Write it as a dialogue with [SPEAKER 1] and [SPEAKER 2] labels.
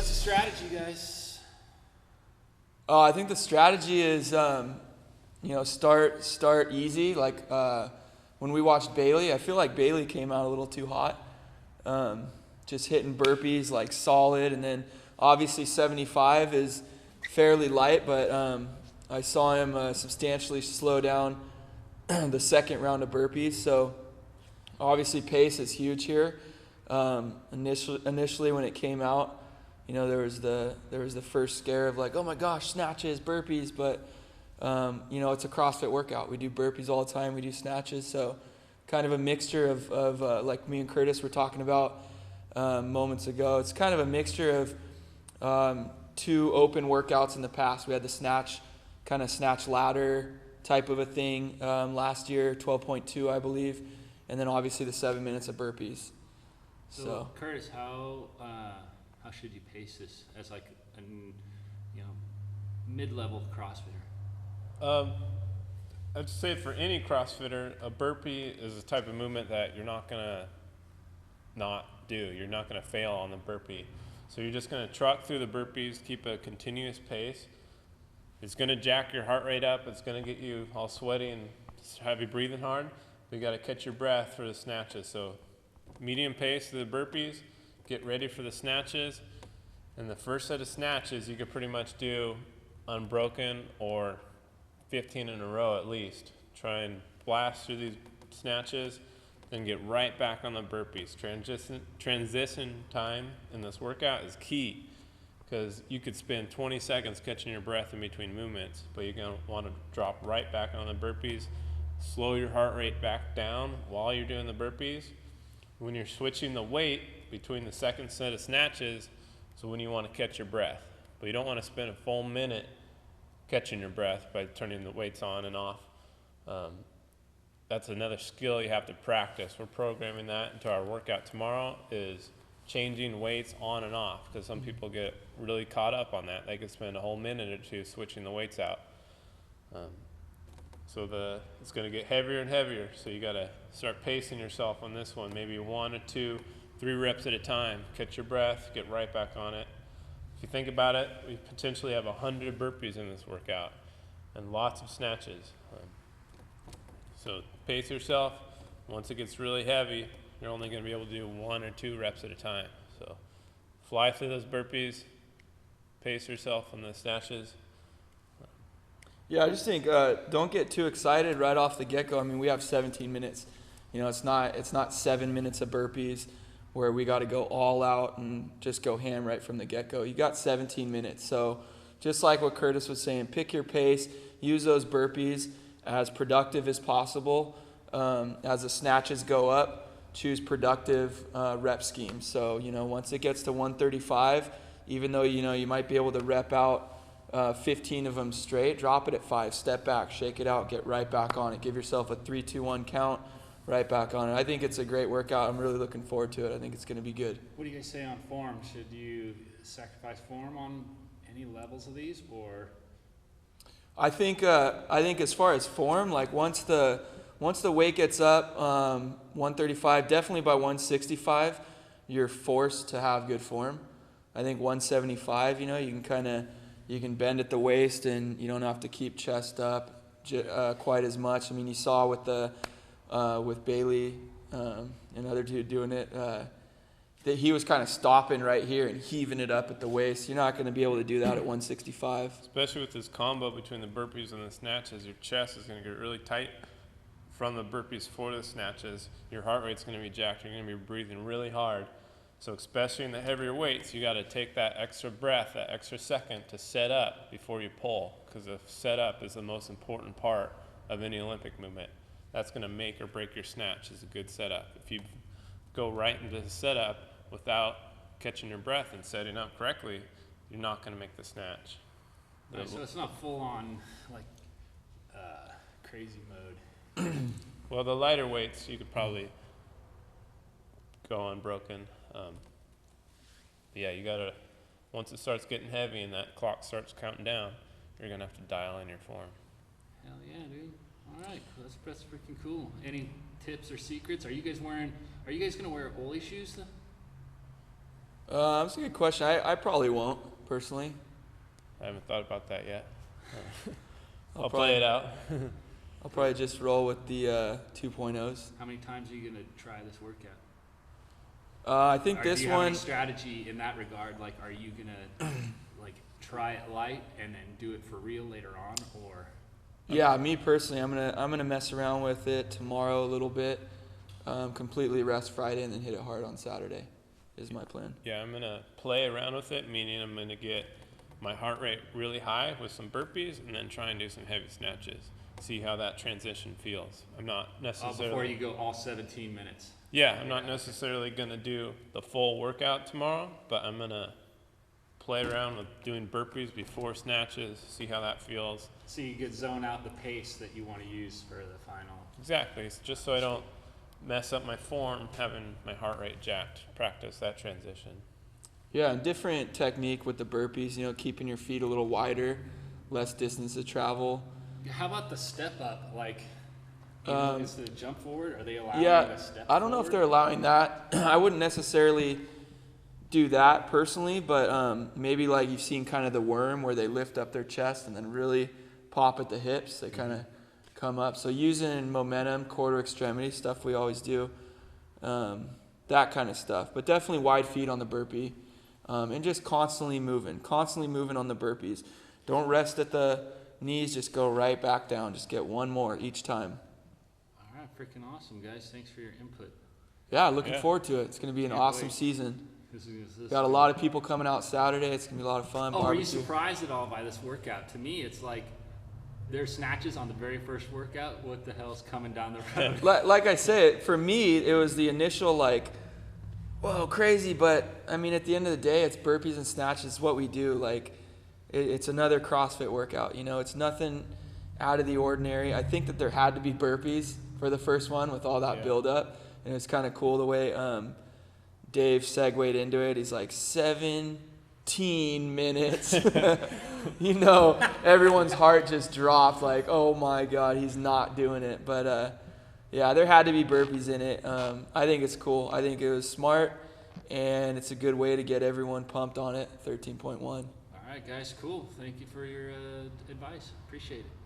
[SPEAKER 1] what's the strategy, guys?
[SPEAKER 2] I think the strategy is, start easy. Like when we watched Bailey, I feel like Bailey came out a little too hot. Just hitting burpees like solid, and then obviously 75 is fairly light, but I saw him substantially slow down the second round of burpees. So obviously pace is huge here. Initially when it came out, there was the first scare of like, oh my gosh, snatches, burpees, but it's a CrossFit workout. We do burpees all the time. We do snatches, so kind of a mixture of like me and Curtis were talking about moments ago. It's kind of a mixture of two open workouts in the past. We had the snatch ladder type of a thing last year, 12.2 I believe, and then obviously the 7 minutes of burpees. So
[SPEAKER 1] Curtis, how should you pace this as like a mid-level CrossFitter?
[SPEAKER 3] I'd say for any CrossFitter, a burpee is a type of movement that you're not gonna not do. You're not gonna fail on the burpee. So you're just gonna truck through the burpees, keep a continuous pace. It's gonna jack your heart rate up. It's gonna get you all sweaty and have you breathing hard. But you gotta catch your breath for the snatches. So medium pace to the burpees, get ready for the snatches. And the first set of snatches you could pretty much do unbroken or 15 in a row at least. Try and blast through these snatches, then get right back on the burpees. Transition time in this workout is key, because you could spend 20 seconds catching your breath in between movements, but you're going to want to drop right back on the burpees. Slow your heart rate back down while you're doing the burpees. When you're switching the weight between the second set of snatches, so when you want to catch your breath, but you don't want to spend a full minute catching your breath by turning the weights on and off. That's another skill you have to practice. We're programming that into our workout tomorrow, is changing weights on and off, because some people get really caught up on that. They can spend a whole minute or two switching the weights out. It's going to get heavier and heavier, so you got to start pacing yourself on this one. Maybe 1 or 2, 3 reps at a time. Catch your breath, get right back on it. If you think about it, we potentially have 100 burpees in this workout and lots of snatches. So pace yourself. Once it gets really heavy, you're only going to be able to do 1 or 2 reps at a time. So fly through those burpees, pace yourself on the snatches.
[SPEAKER 2] yeah, I just think don't get too excited right off the get-go. I mean, we have 17 minutes. It's not 7 minutes of burpees where we got to go all out and just go ham right from the get-go. You got 17 minutes. So just like what Curtis was saying, pick your pace, use those burpees as productive as possible. As the snatches go up, choose productive rep schemes. So, once it gets to 135, even though, you might be able to rep out 15 of them straight, drop it at 5, step back, shake it out, get right back on it. Give yourself a 3-2-1 count, right back on it. I think it's a great workout. I'm really looking forward to it. I think it's going to be good.
[SPEAKER 1] What do you guys say on form? Should you sacrifice form on any levels of these, or?
[SPEAKER 2] I think as far as form, like once the weight gets up 135, definitely by 165, you're forced to have good form. I think 175, you can bend at the waist and you don't have to keep chest up quite as much. I mean, you saw with Bailey, another dude doing it, that he was kind of stopping right here and heaving it up at the waist. You're not going to be able to do that at 165.
[SPEAKER 3] Especially with this combo between the burpees and the snatches, your chest is going to get really tight from the burpees for the snatches. Your heart rate's going to be jacked. You're going to be breathing really hard. So especially in the heavier weights, you got to take that extra breath, that extra second to set up before you pull, because the setup is the most important part of any Olympic movement. That's going to make or break your snatch, is a good setup. If you go right into the setup without catching your breath and setting up correctly, you're not going to make the snatch.
[SPEAKER 1] Right, so it's not full on like crazy mode.
[SPEAKER 3] Well, the lighter weights you could probably go unbroken. Yeah, you gotta, once it starts getting heavy and that clock starts counting down, you're gonna have to dial in your form.
[SPEAKER 1] Hell yeah, dude. All right, that's freaking cool. Any tips or secrets? Are you guys gonna wear goalie shoes?
[SPEAKER 2] That's a good question. I probably won't, personally.
[SPEAKER 3] I haven't thought about that yet.
[SPEAKER 2] I'll
[SPEAKER 3] I'll play it out.
[SPEAKER 2] I'll probably just roll with the 2.0s.
[SPEAKER 1] How many times are you going to try this workout?
[SPEAKER 2] I think
[SPEAKER 1] Or
[SPEAKER 2] this
[SPEAKER 1] do you have
[SPEAKER 2] one.
[SPEAKER 1] any strategy in that regard? Like, are you going to like try it light and then do it for real later on, or?
[SPEAKER 2] Yeah, me personally, I'm gonna mess around with it tomorrow a little bit, completely rest Friday, and then hit it hard on Saturday. Is my plan.
[SPEAKER 3] Yeah, I'm gonna play around with it, meaning I'm gonna get my heart rate really high with some burpees, and then try and do some heavy snatches. See how that transition feels. I'm not necessarily.
[SPEAKER 1] Before you go all 17 minutes.
[SPEAKER 3] Yeah, I'm not necessarily gonna do the full workout tomorrow, but I'm gonna play around with doing burpees before snatches, see how that feels.
[SPEAKER 1] So you could zone out the pace that you want to use for the final.
[SPEAKER 3] Exactly, it's just so I don't mess up my form, having my heart rate jacked. Practice that transition.
[SPEAKER 2] Yeah, and different technique with the burpees. You know, keeping your feet a little wider, less distance to travel.
[SPEAKER 1] How about the step up? Like, is the jump forward? Are they allowing
[SPEAKER 2] Yeah,
[SPEAKER 1] you to step
[SPEAKER 2] I don't know if
[SPEAKER 1] forward?
[SPEAKER 2] they're allowing that. I wouldn't necessarily do that personally, but maybe like you've seen kind of the worm where they lift up their chest and then really pop at the hips. They kind of come up. So using momentum, quarter extremity stuff we always do, that kind of stuff. But definitely wide feet on the burpee, and just constantly moving on the burpees. Don't rest at the knees. Just go right back down. Just get one more each time.
[SPEAKER 1] All right, freaking awesome, guys. Thanks for your input.
[SPEAKER 2] Yeah, looking forward to it. It's going to be an
[SPEAKER 1] Can't
[SPEAKER 2] awesome
[SPEAKER 1] wait.
[SPEAKER 2] season.
[SPEAKER 1] This
[SPEAKER 2] Got a lot of people coming out Saturday. It's going to be a lot of fun.
[SPEAKER 1] Oh, are you
[SPEAKER 2] barbecue.
[SPEAKER 1] surprised at all by this workout? To me, it's like there's snatches on the very first workout. What the hell's coming down the road?
[SPEAKER 2] Like I said, for me, it was the initial like, whoa, crazy. But I mean, at the end of the day, it's burpees and snatches. It's what we do. Like, it's another CrossFit workout. You know, it's nothing out of the ordinary. I think that there had to be burpees for the first one with all that build up, and it was kind of cool the way Dave segued into it. He's like 17 minutes. You know, everyone's heart just dropped. Like, oh my God, he's not doing it. But yeah, there had to be burpees in it. I think it's cool. I think it was smart, and it's a good way to get everyone pumped on it. 13.1.
[SPEAKER 1] All right, guys, cool. Thank you for your advice. Appreciate it.